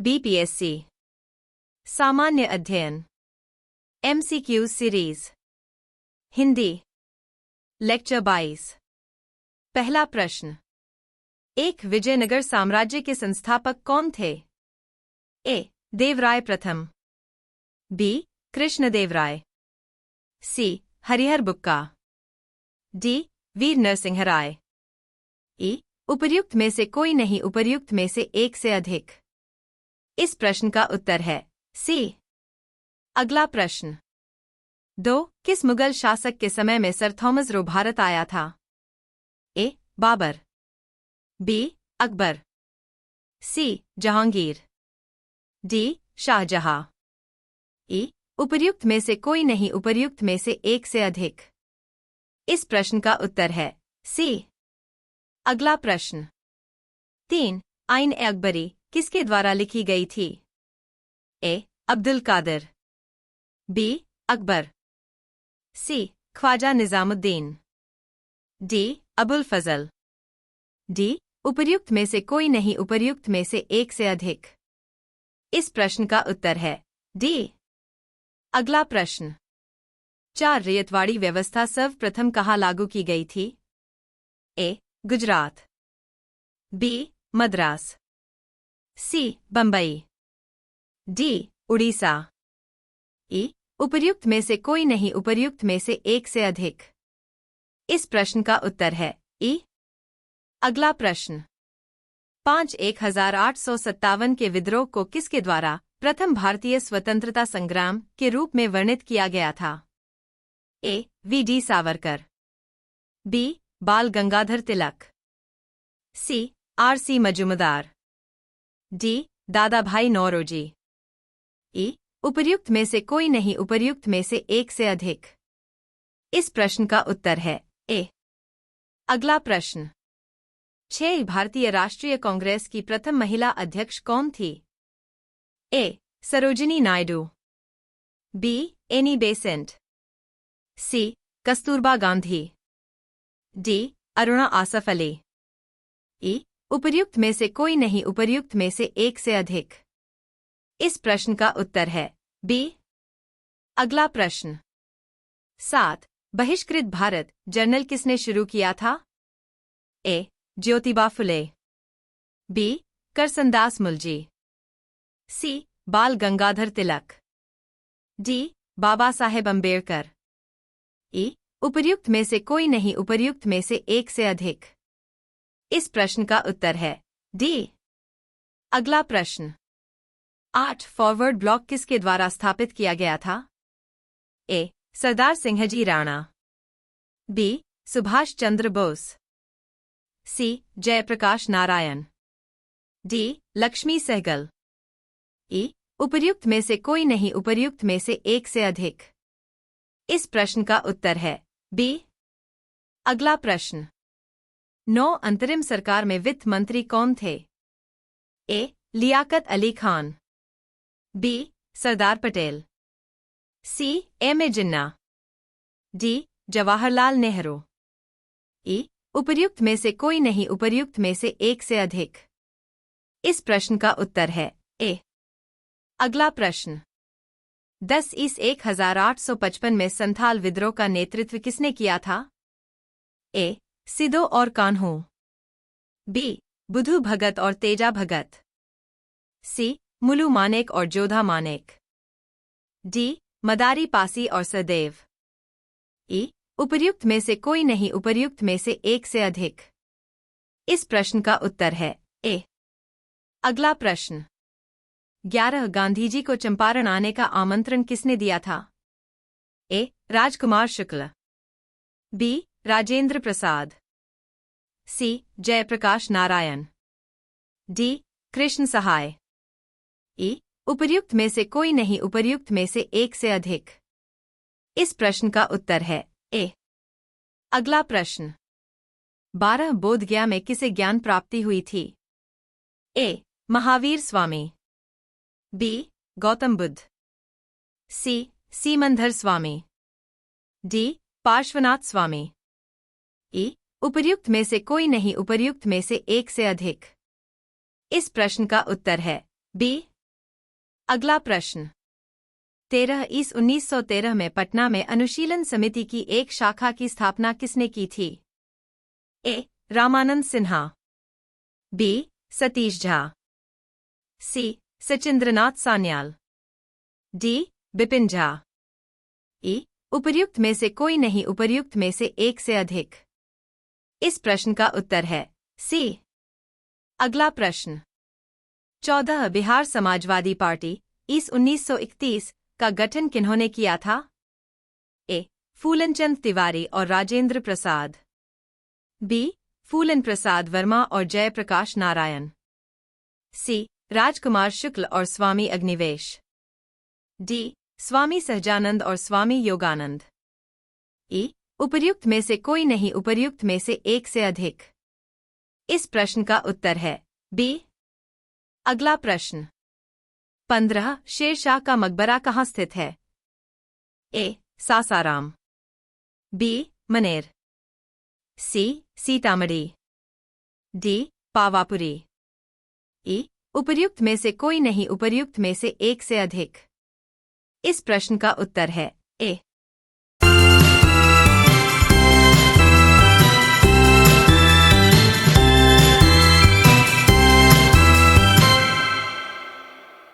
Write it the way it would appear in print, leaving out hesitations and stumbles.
BPSC सामान्य अध्ययन MCQ series Hindi lecture 22। पहला प्रश्न, एक विजयनगर साम्राज्य के संस्थापक कौन थे? ए. देवराय प्रथम, बी. कृष्णदेवराय, सी. हरिहर बुक्का, डी. वीर नरसिंहराय। ई. उपर्युक्त में से कोई नहीं, उपर्युक्त में से एक से अधिक। इस प्रश्न का उत्तर है सी। अगला प्रश्न, 2. किस मुगल शासक के समय में सर थॉमस रो भारत आया था? ए. बाबर, बी. अकबर, सी. जहांगीर, डी. शाहजहां। ई. उपर्युक्त में से कोई नहीं, उपर्युक्त में से एक से अधिक। इस प्रश्न का उत्तर है सी। अगला प्रश्न, 3. आइन ए अकबरी किसके द्वारा लिखी गई थी? ए. अब्दुल कादिर, बी. अकबर, सी. ख्वाजा निजामुद्दीन, डी. अबुल फजल, डी. उपर्युक्त में से कोई नहीं, उपर्युक्त में से एक से अधिक। इस प्रश्न का उत्तर है डी। अगला प्रश्न, 4 रैयतवाड़ी व्यवस्था सर्वप्रथम कहाँ लागू की गई थी? ए. गुजरात, बी. मद्रास, सी. बंबई, डी. उड़ीसा। ई. उपर्युक्त में से कोई नहीं, उपर्युक्त में से एक से अधिक। इस प्रश्न का उत्तर है ई। अगला प्रश्न, 5. 1857 के विद्रोह को किसके द्वारा प्रथम भारतीय स्वतंत्रता संग्राम के रूप में वर्णित किया गया था? ए. वी. डी. सावरकर, बी. बाल गंगाधर तिलक, सी. आर. सी. मजूमदार, डी. दादा भाई नौरोजी। ई. उपर्युक्त में से कोई नहीं, उपर्युक्त में से एक से अधिक। इस प्रश्न का उत्तर है ए। अगला प्रश्न, 6. भारतीय राष्ट्रीय कांग्रेस की प्रथम महिला अध्यक्ष कौन थी? A. Sarojini Naidu, B. Annie Besant, C. Kasturba Gandhi, D. Aruna Asaf Ali. E. उपर्युक्त में से कोई नहीं, उपर्युक्त में से एक से अधिक। इस प्रश्न का उत्तर है बी। अगला प्रश्न, 7. बहिष्कृत भारत जर्नल किसने शुरू किया था? ए. ज्योतिबा फुले, बी. करसनदास मुलजी, सी. बाल गंगाधर तिलक, डी. बाबा साहेब अम्बेडकर। ई. उपर्युक्त में से कोई नहीं, उपर्युक्त में से एक से अधिक। इस प्रश्न का उत्तर है डी। अगला प्रश्न, 8. फॉरवर्ड ब्लॉक किसके द्वारा स्थापित किया गया था? ए. सरदार सिंहजी राणा, बी. सुभाष चंद्र बोस, सी. जयप्रकाश नारायण, डी. लक्ष्मी सहगल। ई. उपर्युक्त में से कोई नहीं, उपर्युक्त में से एक से अधिक। इस प्रश्न का उत्तर है बी। अगला प्रश्न, 9. अंतरिम सरकार में वित्त मंत्री कौन थे? ए. लियाकत अली खान, बी. सरदार पटेल, सी. एम. ए. जिन्ना, डी. जवाहरलाल नेहरू। ई. उपर्युक्त में से कोई नहीं, उपर्युक्त में से एक से अधिक। इस प्रश्न का उत्तर है ए। अगला प्रश्न, 10. 1855 में संथाल विद्रोह का नेतृत्व किसने किया था? ए. सिदो और कान्हू, बी. बुधु भगत और तेजा भगत, सी. मुलू मानेक और जोधा मानेक, डी. मदारी पासी और सदैव। ई. उपर्युक्त में से कोई नहीं, उपर्युक्त में से एक से अधिक। इस प्रश्न का उत्तर है ए। अगला प्रश्न, 11. गांधीजी को चंपारण आने का आमंत्रण किसने दिया था? ए. राजकुमार शुक्ल, बी. राजेंद्र प्रसाद, सी. जयप्रकाश नारायण, डी. कृष्ण सहाय। ई. उपर्युक्त में से कोई नहीं, उपर्युक्त में से एक से अधिक। इस प्रश्न का उत्तर है ए। अगला प्रश्न, 12. बोधगया में किसे ज्ञान प्राप्ति हुई थी? ए. महावीर स्वामी, बी. गौतम बुद्ध, सी. सीमंधर स्वामी, डी. पार्श्वनाथ स्वामी। ई. उपर्युक्त में से कोई नहीं, उपर्युक्त में से एक से अधिक। इस प्रश्न का उत्तर है बी। अगला प्रश्न 13/1913 में पटना में अनुशीलन समिति की एक शाखा की स्थापना किसने की थी? ए. रामानंद सिन्हा, बी. सतीश झा, सी. सचिंद्रनाथ सान्याल, डी. बिपिन झा। ई. उपर्युक्त में से कोई नहीं, उपर्युक्त में से एक से अधिक। इस प्रश्न का उत्तर है सी। अगला प्रश्न 14 बिहार समाजवादी पार्टी ईस 1931 का गठन किन्होंने किया था? ए. फूलनचंद तिवारी और राजेंद्र प्रसाद, बी. फूलन प्रसाद वर्मा और जयप्रकाश नारायण, सी. राजकुमार शुक्ल और स्वामी अग्निवेश, डी. स्वामी सहजानंद और स्वामी योगानंद। ई. उपर्युक्त में से कोई नहीं, उपर्युक्त में से एक से अधिक। इस प्रश्न का उत्तर है बी। अगला प्रश्न 15 शेरशाह का मकबरा कहाँ स्थित है? ए. सासाराम, बी. मनेर, सी. सीतामढ़ी, डी. पावापुरी। ई. उपर्युक्त में से कोई नहीं, उपर्युक्त में से एक से अधिक। इस प्रश्न का उत्तर है ए।